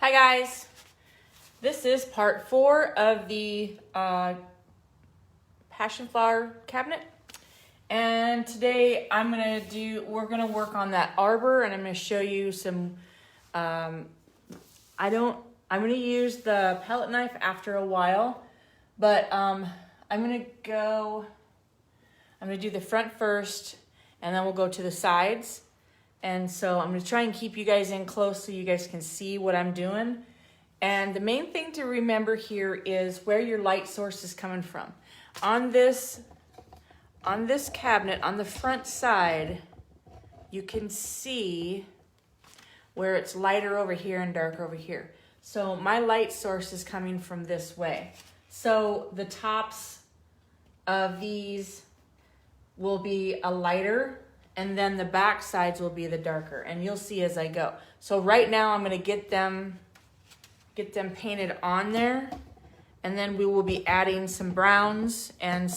Hi guys, this is part 4 of the passion flower cabinet, and today we're gonna work on that arbor, and I'm gonna show you some. I'm gonna use the palette knife after a while, but I'm gonna do the front first, and then we'll go to the sides. And so I'm gonna try and keep you guys in close so you guys can see what I'm doing. And the main thing to remember here is where your light source is coming from. On this cabinet, on the front side, you can see where it's lighter over here and darker over here. So my light source is coming from this way. So the tops of these will be a lighter, and then the back sides will be the darker, and you'll see as I go. So right now I'm gonna get them painted on there, and then we will be adding some browns and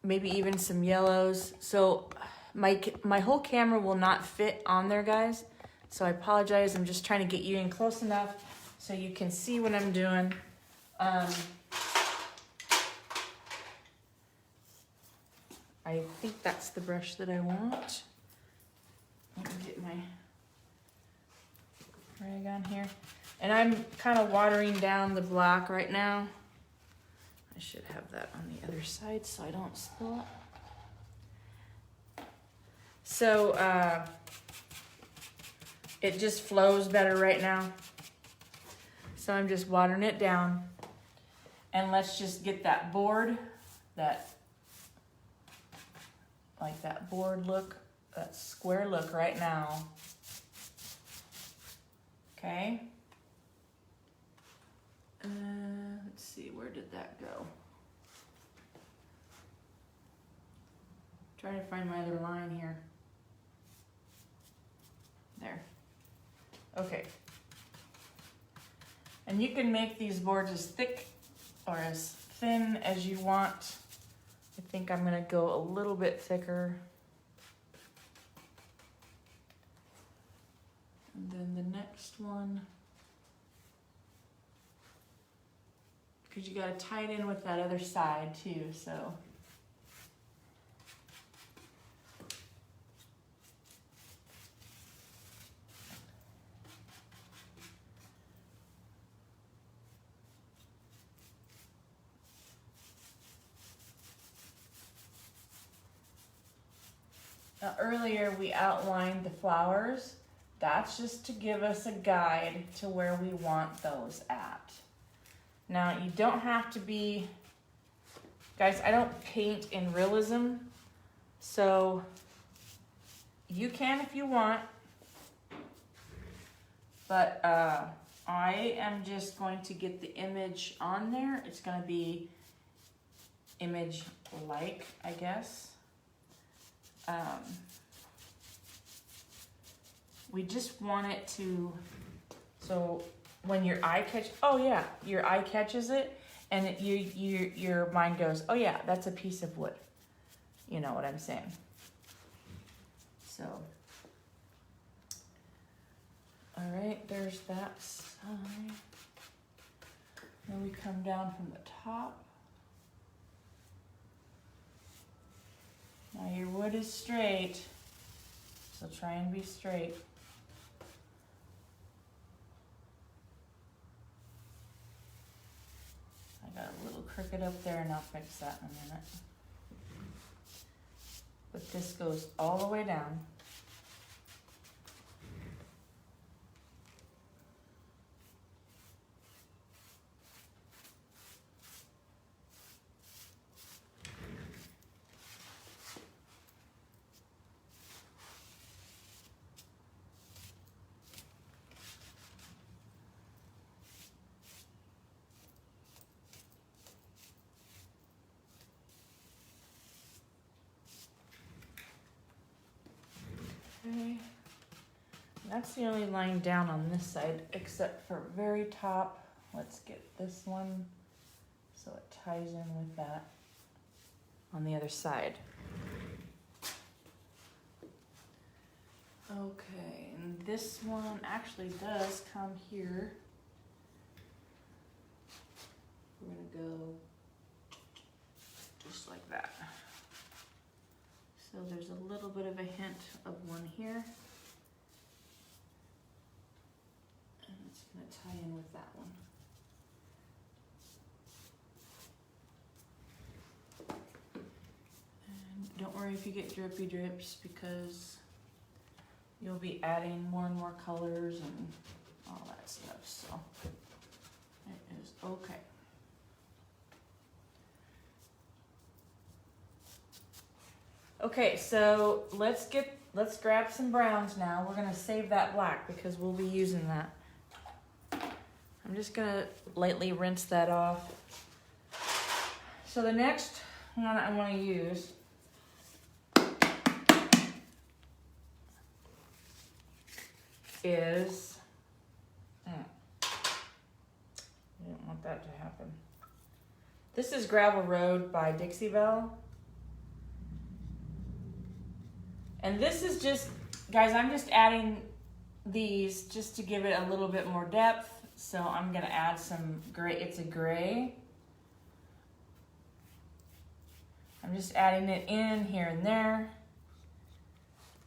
maybe even some yellows. So my whole camera will not fit on there, guys. So I apologize, I'm just trying to get you in close enough so you can see what I'm doing. I think that's the brush that I want. Let me get my rag on here. And I'm kind of watering down the black right now. I should have that on the other side so I don't spill it. So it just flows better right now. So I'm just watering it down. And let's just get that board, like that board look, that square look right now. Okay. Let's see, where did that go? Trying to find my other line here. There. Okay. And you can make these boards as thick or as thin as you want. I think I'm gonna go a little bit thicker. And then the next one, because you gotta tie it in with that other side too, so. Now, earlier we outlined the flowers. That's just to give us a guide to where we want those at. Now, you don't have to be, guys, I don't paint in realism, so you can if you want, but I am just going to get the image on there. It's gonna be image-like, I guess. We just want it to, so when your eye your eye catches it, and your mind goes, oh yeah, that's a piece of wood. You know what I'm saying? So, all right, there's that side. Then we come down from the top. Now your wood is straight, so try and be straight. I got a little crooked up there, and I'll fix that in a minute. But this goes all the way down. Okay, that's the only line down on this side, except for very top. Let's get this one so it ties in with that on the other side. Okay, and this one actually does come here. We're gonna go just like that. So there's a little bit of a hint of one here. And it's gonna tie in with that one. And don't worry if you get drippy drips, because you'll be adding more and more colors and all that stuff, so it is okay. Okay, so let's grab some browns now. We're gonna save that black because we'll be using that. I'm just gonna lightly rinse that off. So the next one I wanna use is, I didn't want that to happen. This is Gravel Road by Dixie Belle. And this is just, guys, I'm just adding these just to give it a little bit more depth. So I'm gonna add some gray, it's a gray. I'm just adding it in here and there.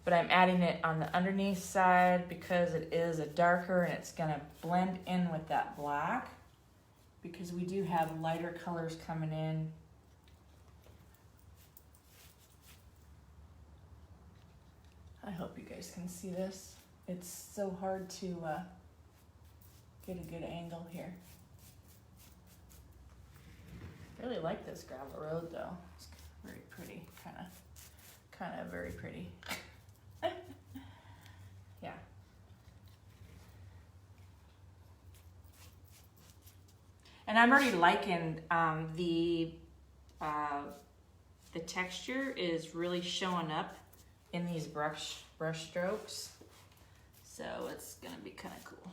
But I'm adding it on the underneath side because it is a darker and it's gonna blend in with that black, because we do have lighter colors coming in. I hope you guys can see this. It's so hard to get a good angle here. I really like this gravel road though. It's very pretty, kind of very pretty. Yeah. And I'm already liking the texture is really showing up in these brush strokes, so it's gonna be kind of cool.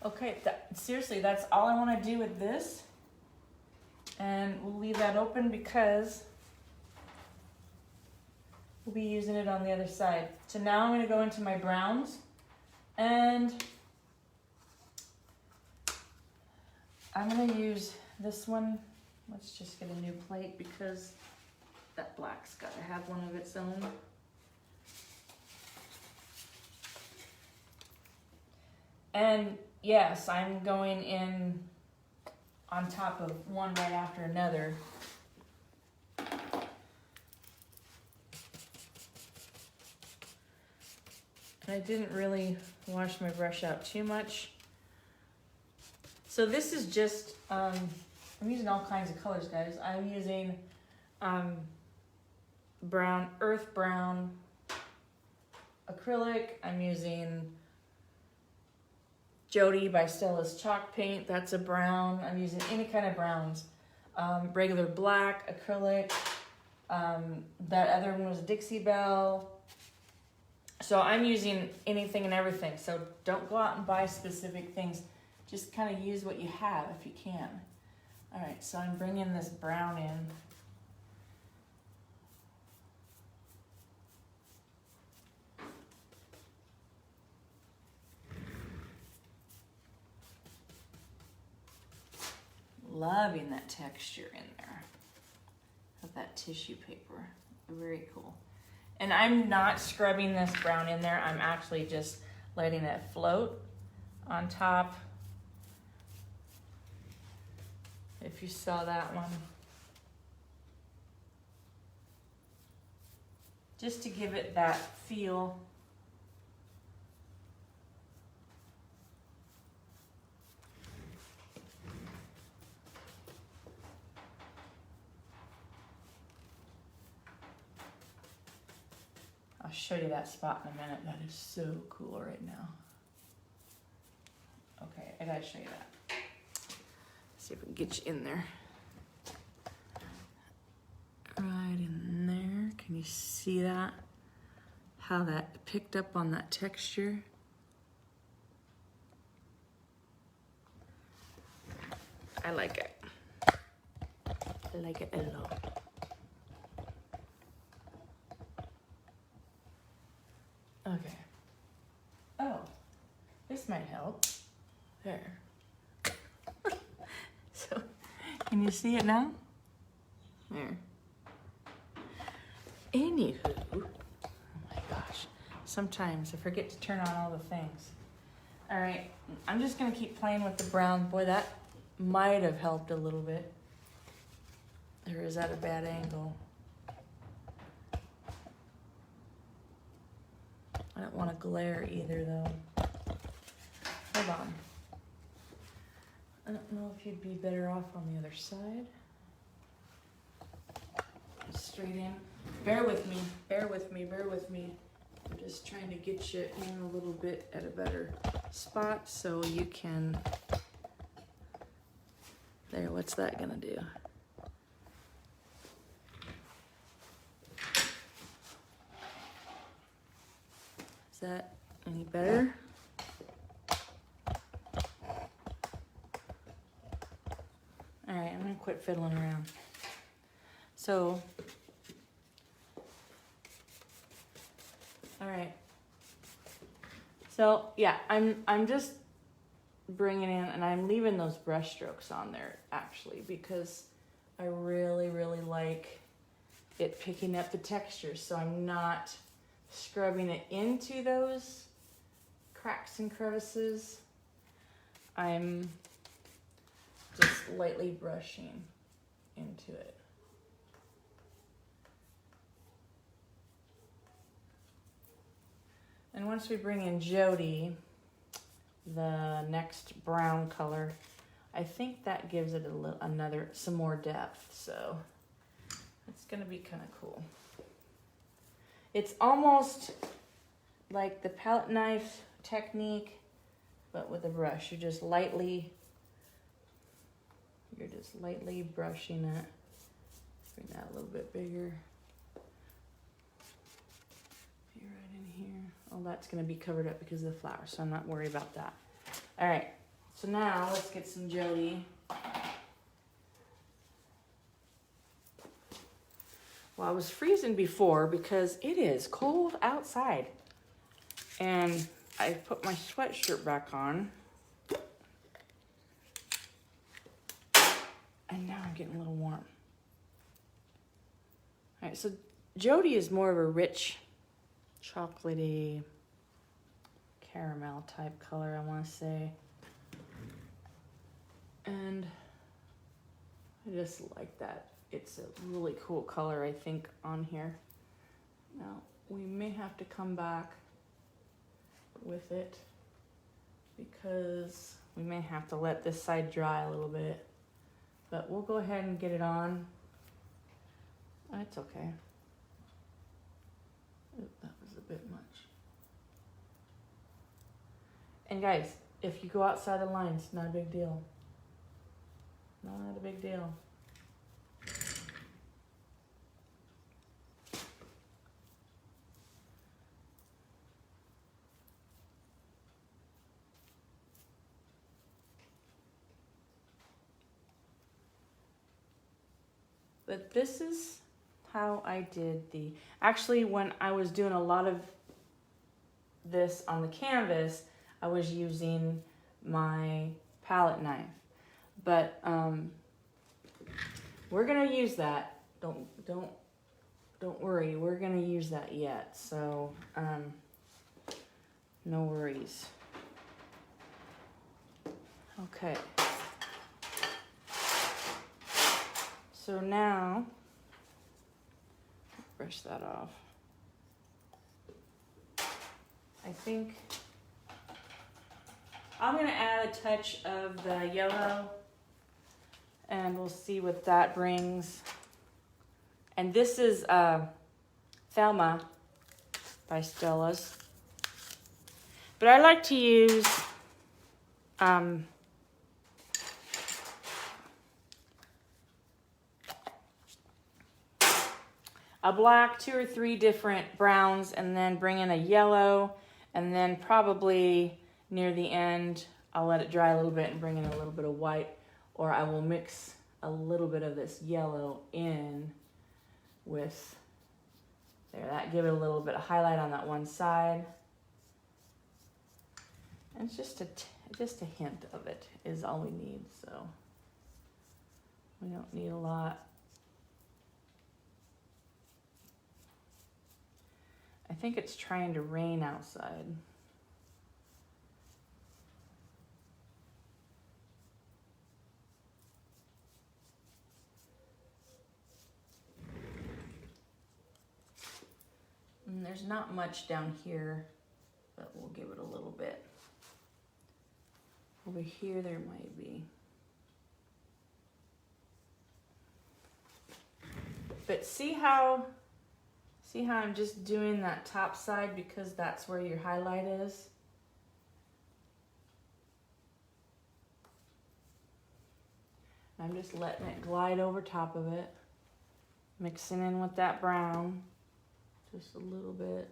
Okay, seriously, that's all I want to do with this, and we'll leave that open because we'll be using it on the other side. So now I'm going to go into my browns, and I'm going to use this one. Let's just get a new plate because that black's got to have one of its own. And yes, I'm going in on top of one right after another. And I didn't really wash my brush out too much. So this is just, I'm using all kinds of colors, guys. I'm using brown, earth brown acrylic. I'm using Jody by Stella's chalk paint. That's a brown. I'm using any kind of browns. Regular black, acrylic. That other one was Dixie Belle. So I'm using anything and everything. So don't go out and buy specific things. Just kind of use what you have if you can. All right, so I'm bringing this brown in. Loving that texture in there of that tissue paper. Very cool. And I'm not scrubbing this brown in there. I'm actually just letting it float on top. If you saw that one. Just to give it that feel. I'll show you that spot in a minute. That is so cool right now. Okay, I gotta show you that. See if we can get you in there. Right in there. Can you see that? How that picked up on that texture. I like it. I like it a lot. Okay. Oh, this might help. There. So, can you see it now? There. Anywho, oh my gosh, sometimes I forget to turn on all the things. All right, I'm just gonna keep playing with the brown. Boy, that might have helped a little bit. Or is that a bad angle? I don't want to glare either though. Hold on. I don't know if you'd be better off on the other side. Straight in. Bear with me, bear with me, bear with me. I'm just trying to get you in a little bit at a better spot so you can, there, what's that gonna do? Is that any better? All right, I'm gonna quit fiddling around. So, all right. So yeah, I'm just bringing in, and I'm leaving those brush strokes on there actually because I really like it picking up the texture. So I'm not scrubbing it into those cracks and crevices. I'm just lightly brushing into it. And once we bring in Jody, the next brown color, I think that gives it a little, some more depth. So it's gonna be kind of cool. It's almost like the palette knife technique, but with a brush. You're just lightly brushing it. Bring that a little bit bigger. Be right in here. Oh, that's gonna be covered up because of the flower, so I'm not worried about that. All right, so now let's get some Jody. Well, I was freezing before because it is cold outside. And I put my sweatshirt back on. And now I'm getting a little warm. All right, so Jody is more of a rich, chocolatey, caramel type color, I want to say. And I just like that. It's a really cool color, I think, on here. Now, we may have to come back with it because we may have to let this side dry a little bit. But we'll go ahead and get it on. It's okay. Oop, that was a bit much. And guys, if you go outside the lines, not a big deal. Not a big deal. But this is how I did the, actually when I was doing a lot of this on the canvas, I was using my palette knife. But we're gonna use that. Don't worry, we're gonna use that yet. So no worries. Okay. So now, brush that off. I think I'm gonna add a touch of the yellow and we'll see what that brings. And this is Thelma by Stella's. But I like to use a black, 2 or 3 different browns, and then bring in a yellow, and then probably near the end, I'll let it dry a little bit and bring in a little bit of white, or I will mix a little bit of this yellow in with, there, that give it a little bit of highlight on that one side. And it's just a hint of it is all we need, so we don't need a lot. I think it's trying to rain outside. And there's not much down here, but we'll give it a little bit. Over here there might be. But see how I'm just doing that top side because that's where your highlight is? I'm just letting it glide over top of it, mixing in with that brown, just a little bit.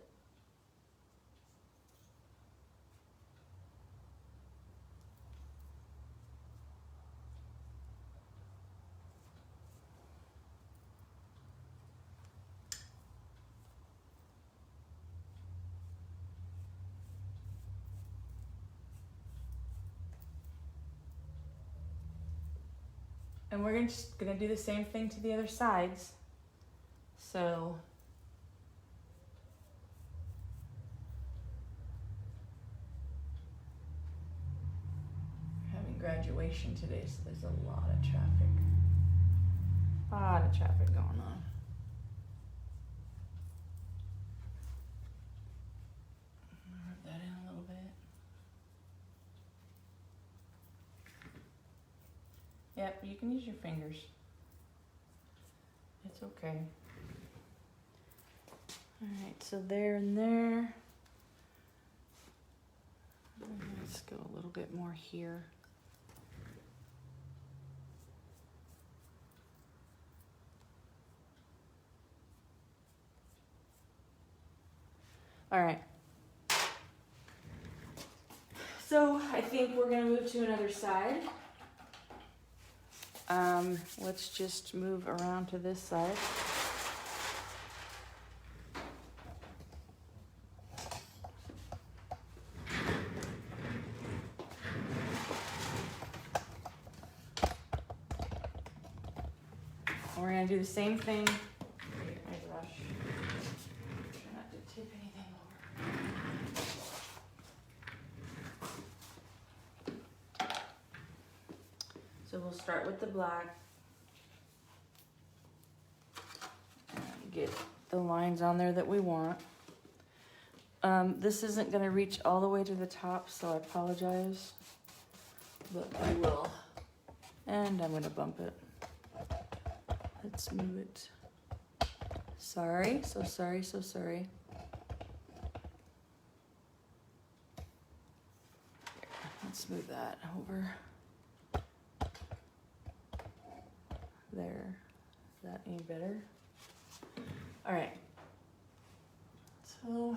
And we're just gonna do the same thing to the other sides. So we're having graduation today, so there's a lot of traffic. A lot of traffic going on. Rub that in a little bit. Yep, you can use your fingers. It's okay. All right, so there and there. Let's go a little bit more here. All right. So I think we're gonna move to another side. Let's just move around to this side. We're gonna do the same thing. My brush. Try not to tip anything over. So we'll start with the black. And get the lines on there that we want. This isn't gonna reach all the way to the top, so I apologize. But I will. And I'm gonna bump it. Let's move it. Sorry, so sorry, so sorry. Let's move that over. There. Is that any better? All right. So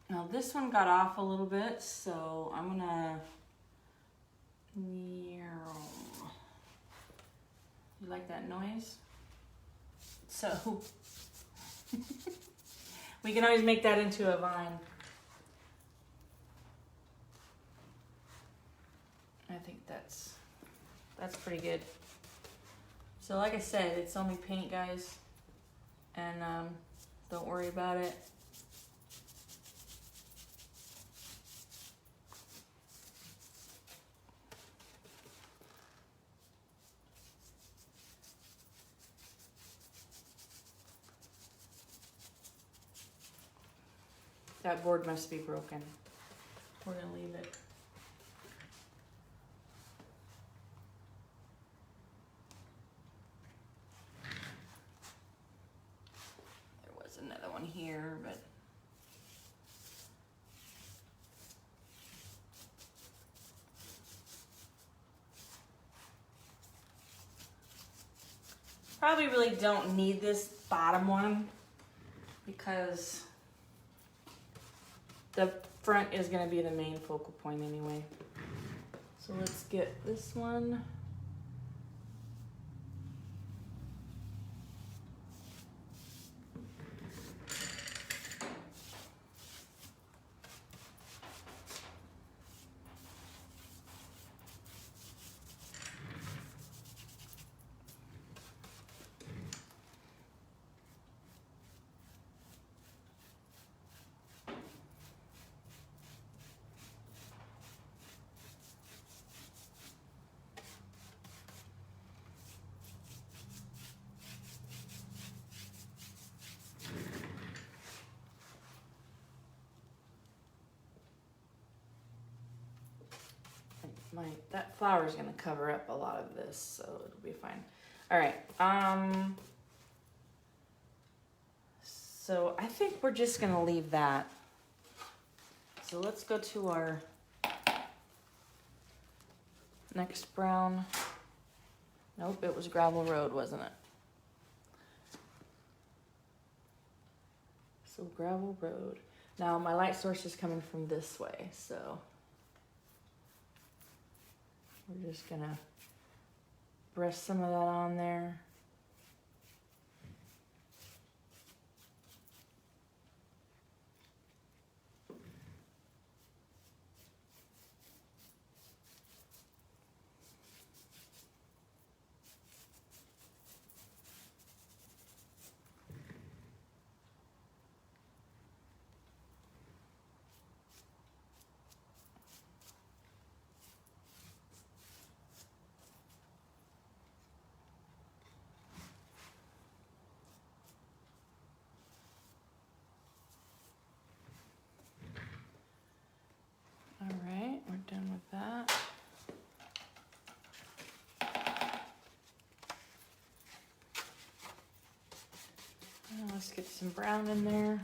now this one got off a little bit, so I'm gonna. You like that noise? So we can always make that into a vine. I think that's pretty good. So like I said, it's only paint, guys, and don't worry about it. That board must be broken. We're gonna leave it. There was another one here, but Probably really don't need this bottom one because the front is going to be the main focal point anyway. So let's get this one. That flower is going to cover up a lot of this, so it'll be fine. All right. So I think we're just going to leave that. So let's go to our next brown. Nope, it was Gravel Road, wasn't it? So Gravel Road. Now my light source is coming from this way, so we're just gonna brush some of that on there. All right, we're done with that. Now let's get some brown in there.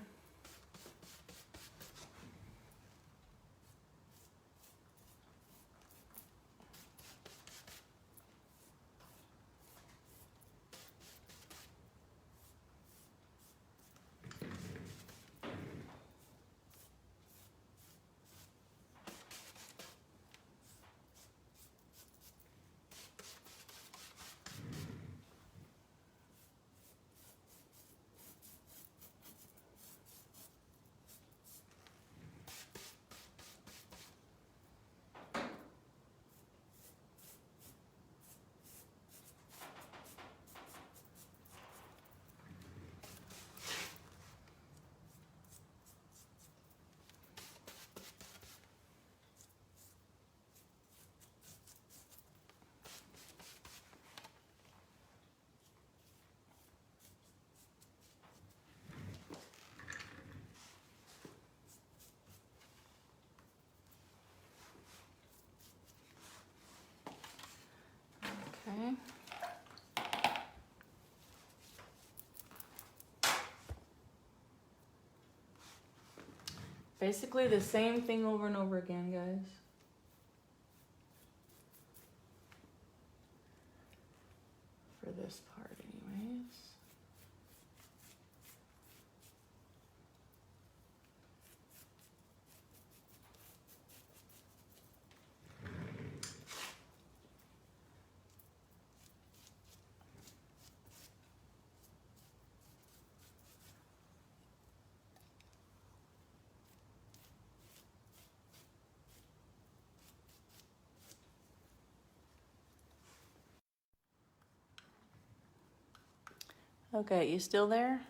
Okay. Basically the same thing over and over again, guys. For this part anyways. Okay, you still there?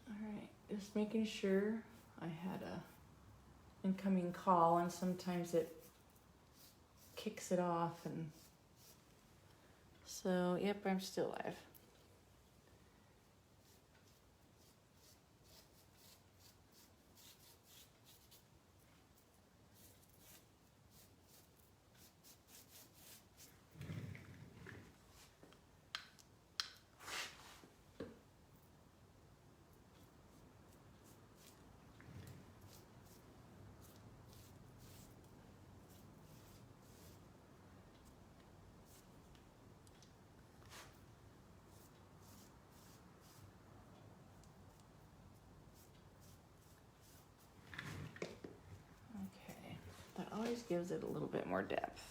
All right, just making sure. I had a incoming call and sometimes it kicks it off, and so yep, I'm still live. always gives it a little bit more depth.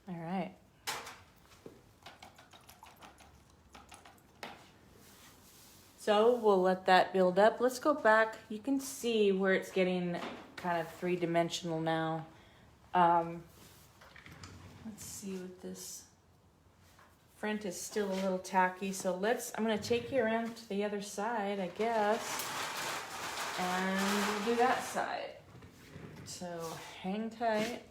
All right. So we'll let that build up. Let's go back. You can see where it's getting kind of three-dimensional now. Let's see what this front is still a little tacky. So I'm gonna take you around to the other side, I guess. And we'll do that side. So hang tight.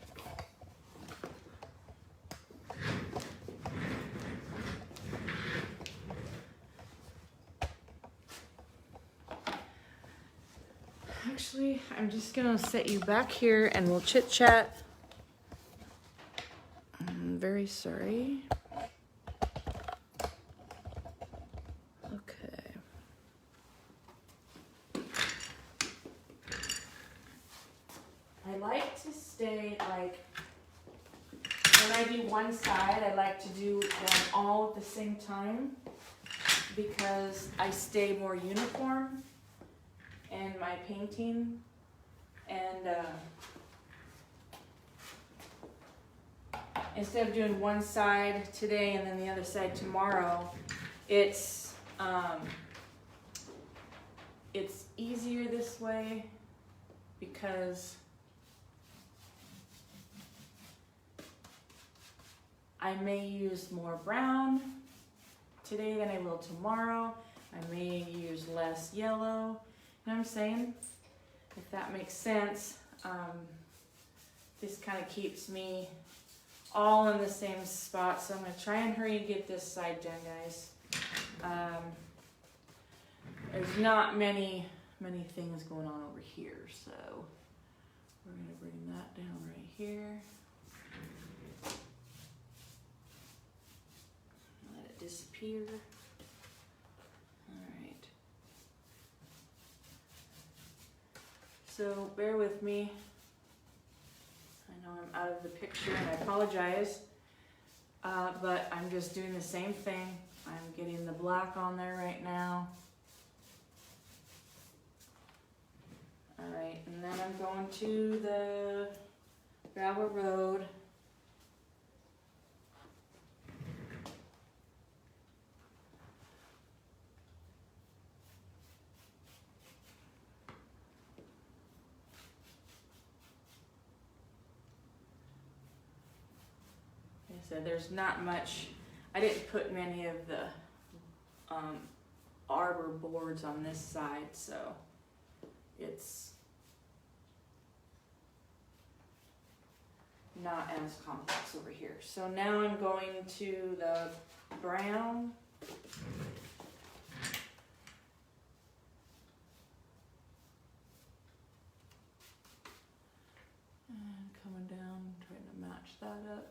Actually, I'm just gonna set you back here and we'll chit chat. I'm very sorry. Okay. I like to stay like, when I do one side, I like to do them all at the same time because I stay more uniform in my painting, and instead of doing one side today and then the other side tomorrow, it's easier this way because I may use more brown today than I will tomorrow. I may use less yellow. You know what I'm saying? If that makes sense. This kind of keeps me all in the same spot. So I'm going to try and hurry and get this side done, guys. There's not many things going on over here. So we're going to bring that down right here. Let it disappear. So bear with me. I know I'm out of the picture and I apologize, but I'm just doing the same thing. I'm getting the black on there right now. All right, and then I'm going to the gravel road. So there's not much, I didn't put many of the arbor boards on this side, so it's not as complex over here. So now I'm going to the brown. And coming down, trying to match that up.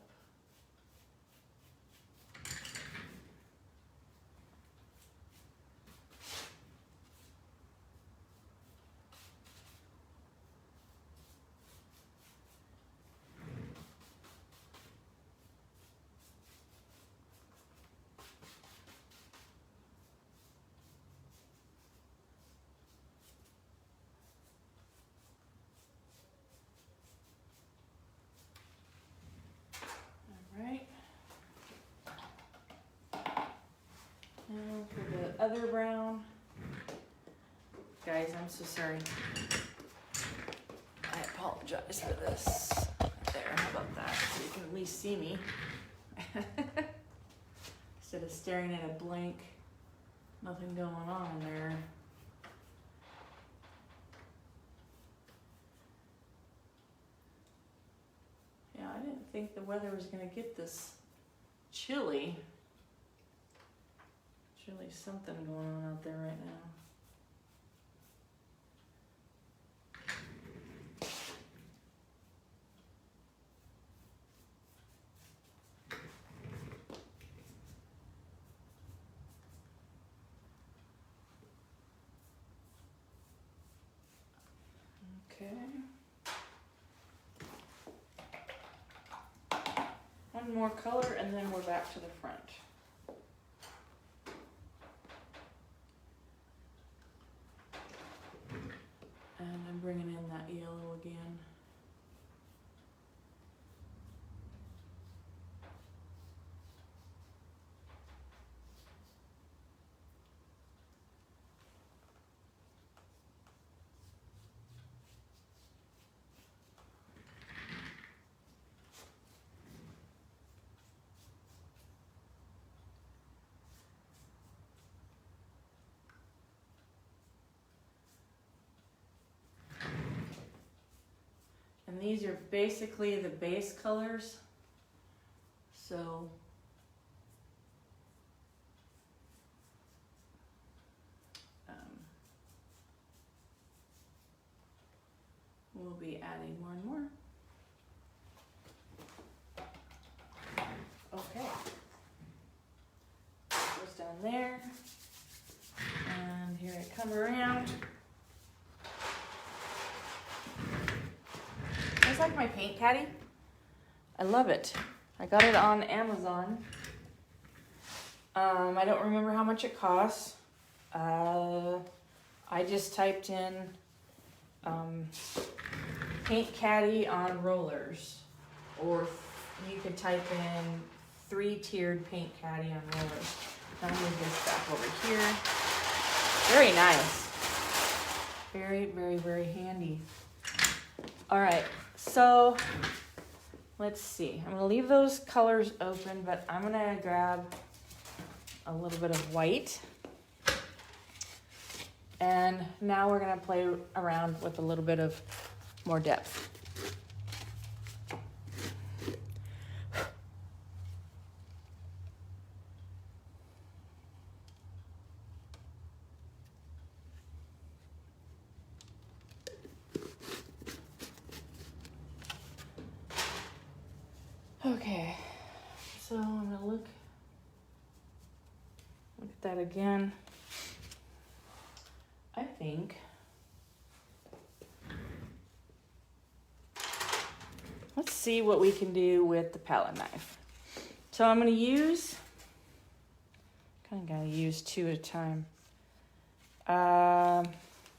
For the other brown, guys, I'm so sorry. I apologize for this. There, how about that? So you can at least see me instead of staring at a blank, nothing going on there. Yeah, I didn't think the weather was going to get this chilly. Really something going on out there right now. Okay. One more color and then we're back to the front. And I'm bringing in that yellow again. And these are basically the base colors. So we'll be adding more and more. Okay. Goes down there. And here I come around. It's like my paint caddy. I love it. I got it on Amazon. I don't remember how much it costs. I just typed in paint caddy on rollers, or you could type in 3-tiered paint caddy on rollers. I'll move this back over here. Very nice. Very, very, very handy. All right, so let's see. I'm gonna leave those colors open, but I'm gonna grab a little bit of white. And now we're gonna play around with a little bit of more depth. Okay, so I'm gonna look at that again. I think let's see what we can do with the palette knife. So I'm gonna use, kind of gotta use 2 at a time.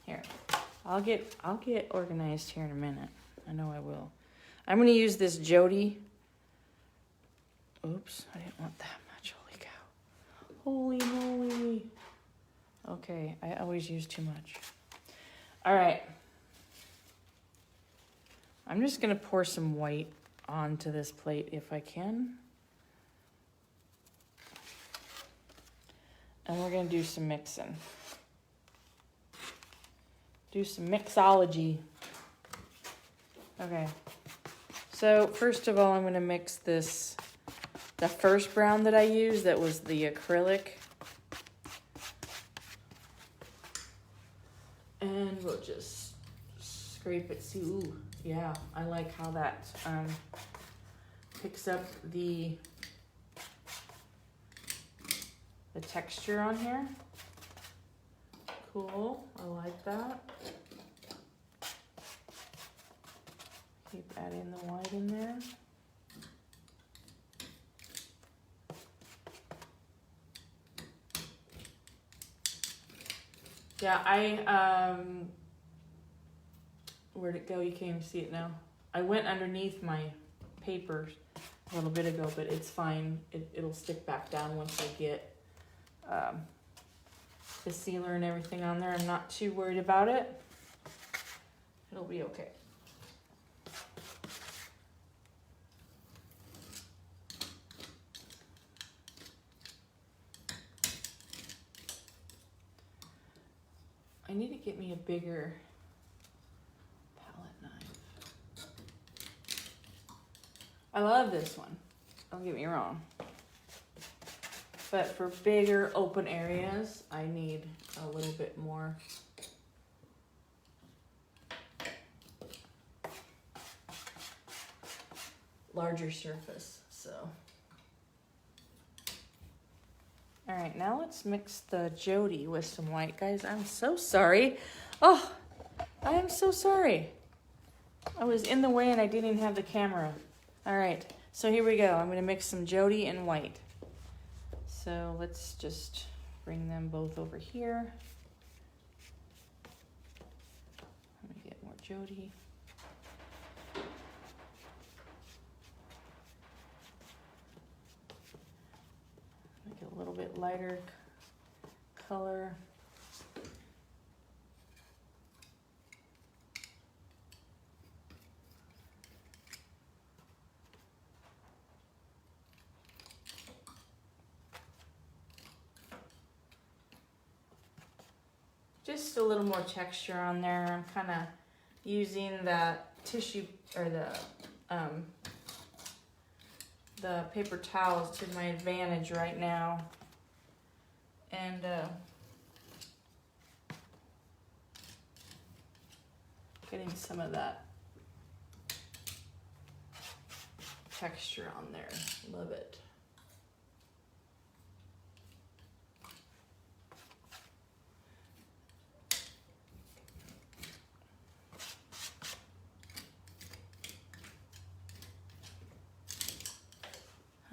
Here, I'll get organized here in a minute. I know I will. I'm gonna use this Jody. Oops, I didn't want that much. Holy cow! Holy moly! Okay, I always use too much. All right. I'm just gonna pour some white onto this plate if I can. And we're gonna do some mixing. Do some mixology. Okay. So first of all, I'm gonna mix this, the first brown that I used, that was the acrylic. And we'll just scrape it. See, ooh, yeah, I like how that picks up the texture on here. Cool, I like that. Keep adding the white in there. Yeah, where'd it go? You can't even see it now. I went underneath my paper a little bit ago, but it's fine. It'll stick back down once I get the sealer and everything on there. I'm not too worried about it. It'll be okay. I need to get me a bigger palette knife. I love this one, don't get me wrong. But for bigger open areas, I need a little bit more. Larger surface, so. All right, now let's mix the Jody with some white, guys. I'm so sorry. Oh, I am so sorry. I was in the way and I didn't even have the camera. All right, so here we go. I'm gonna mix some Jody and white. So let's just bring them both over here. Let me get more Jody. Make it a little bit lighter color. Just a little more texture on there. I'm kind of using the tissue or the paper towels to my advantage right now. And getting some of that texture on there. Love it.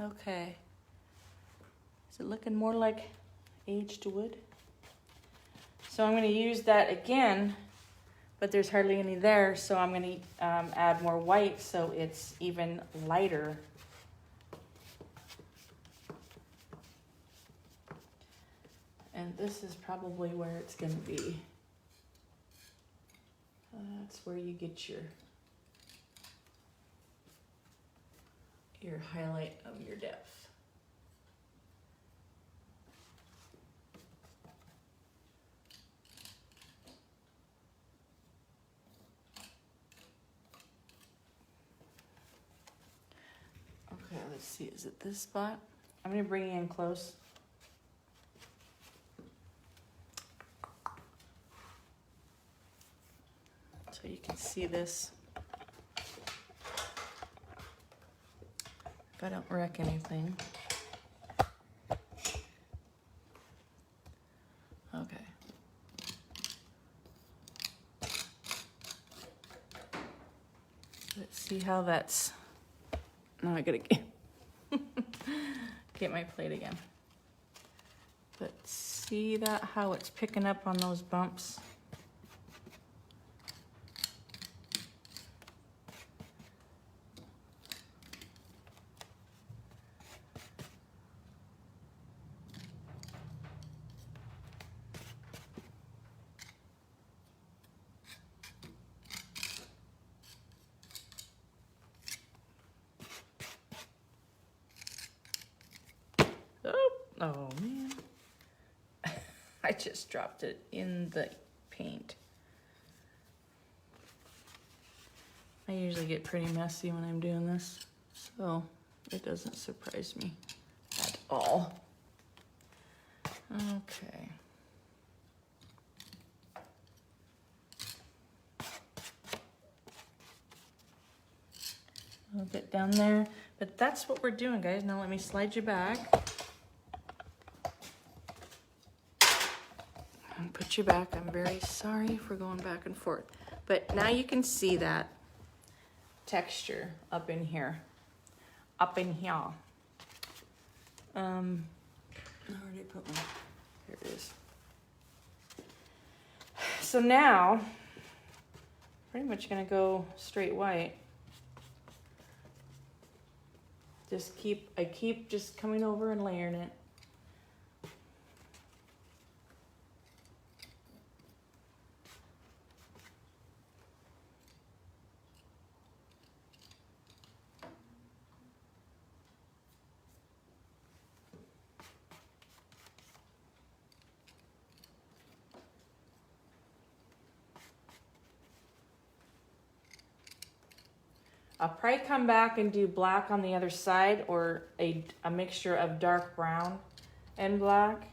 Okay, is it looking more like aged wood? So I'm going to use that again, but there's hardly any there, so I'm going to add more white so it's even lighter. And this is probably where it's going to be. That's where you get your highlight of your depth. Okay, let's see, is it this spot? I'm gonna bring you in close. So you can see this. I don't wreck anything. Okay. Let's see how that's. Now I gotta get my plate again. But see that how it's picking up on those bumps? Oh man, I just dropped it in the paint. I usually get pretty messy when I'm doing this, so it doesn't surprise me at all. Okay. A little bit down there, but that's what we're doing, guys. Now let me slide you back. And put you back. I'm very sorry for going back and forth. But now you can see that texture up in here. Up in here. I already put my, here it is. So now, pretty much gonna go straight white. I keep just coming over and layering it. I'll probably come back and do black on the other side, or a mixture of dark brown and black,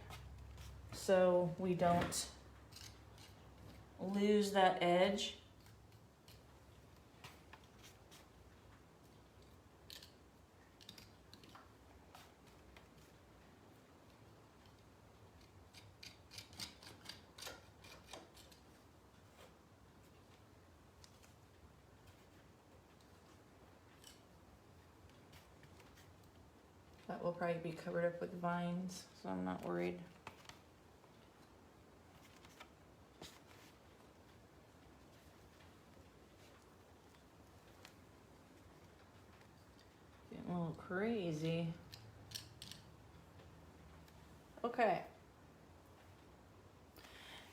so we don't lose that edge. that will probably be covered up with vines, so I'm not worried. Getting a little crazy. Okay.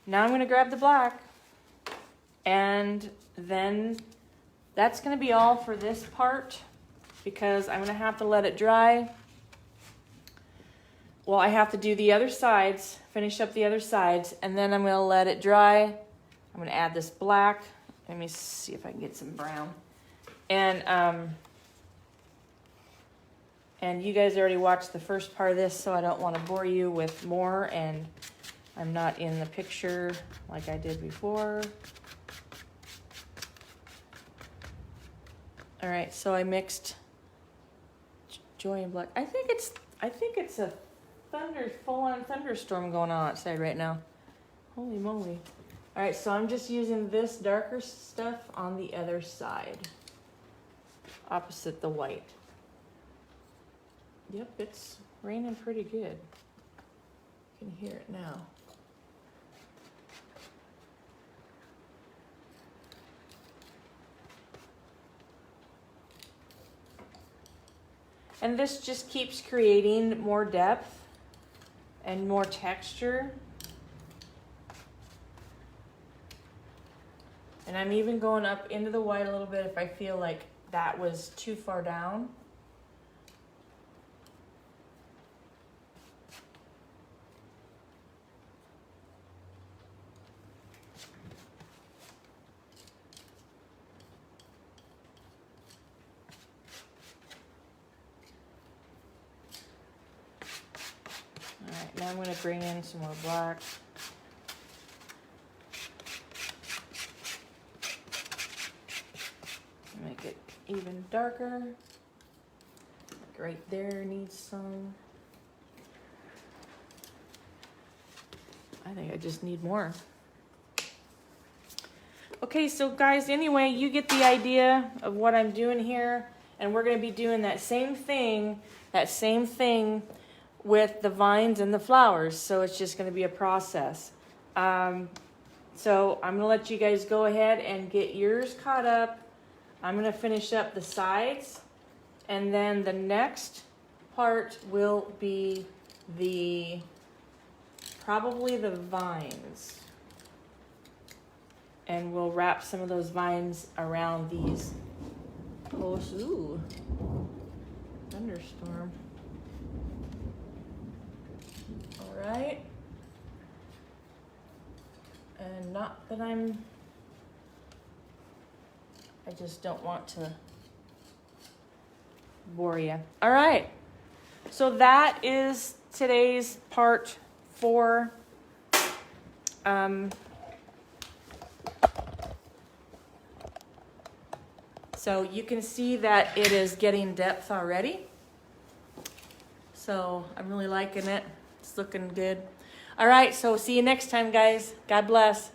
Now I'm going to grab the black, and then that's going to be all for this part, because I'm going to have to let it dry. Well, I have to do the other sides, finish up the other sides, and then I'm going to let it dry. I'm going to add this black. Let me see if I can get some brown. And you guys already watched the first part of this, so I don't want to bore you with more, and I'm not in the picture like I did before. All right, so I mixed Joy and Black. I think it's a full-on thunderstorm going on outside right now. Holy moly. All right, so I'm just using this darker stuff on the other side, opposite the white. Yep, it's raining pretty good. You can hear it now. And this just keeps creating more depth and more texture. And I'm even going up into the white a little bit if I feel like that was too far down. Now I'm going to bring in some more black. Make it even darker. Like right there needs some. I think I just need more. Okay, so guys, anyway, you get the idea of what I'm doing here. And we're going to be doing that same thing with the vines and the flowers, so it's just going to be a process. So I'm going to let you guys go ahead and get yours caught up. I'm going to finish up the sides, and then the next part will be probably the vines, and we'll wrap some of those vines around these posts. Ooh, thunderstorm. Right, and not that I just don't want to bore you. All right, so that is today's part 4. So you can see that it is getting depth already. So I'm really liking it. It's looking good. All right, so see you next time, guys. God bless.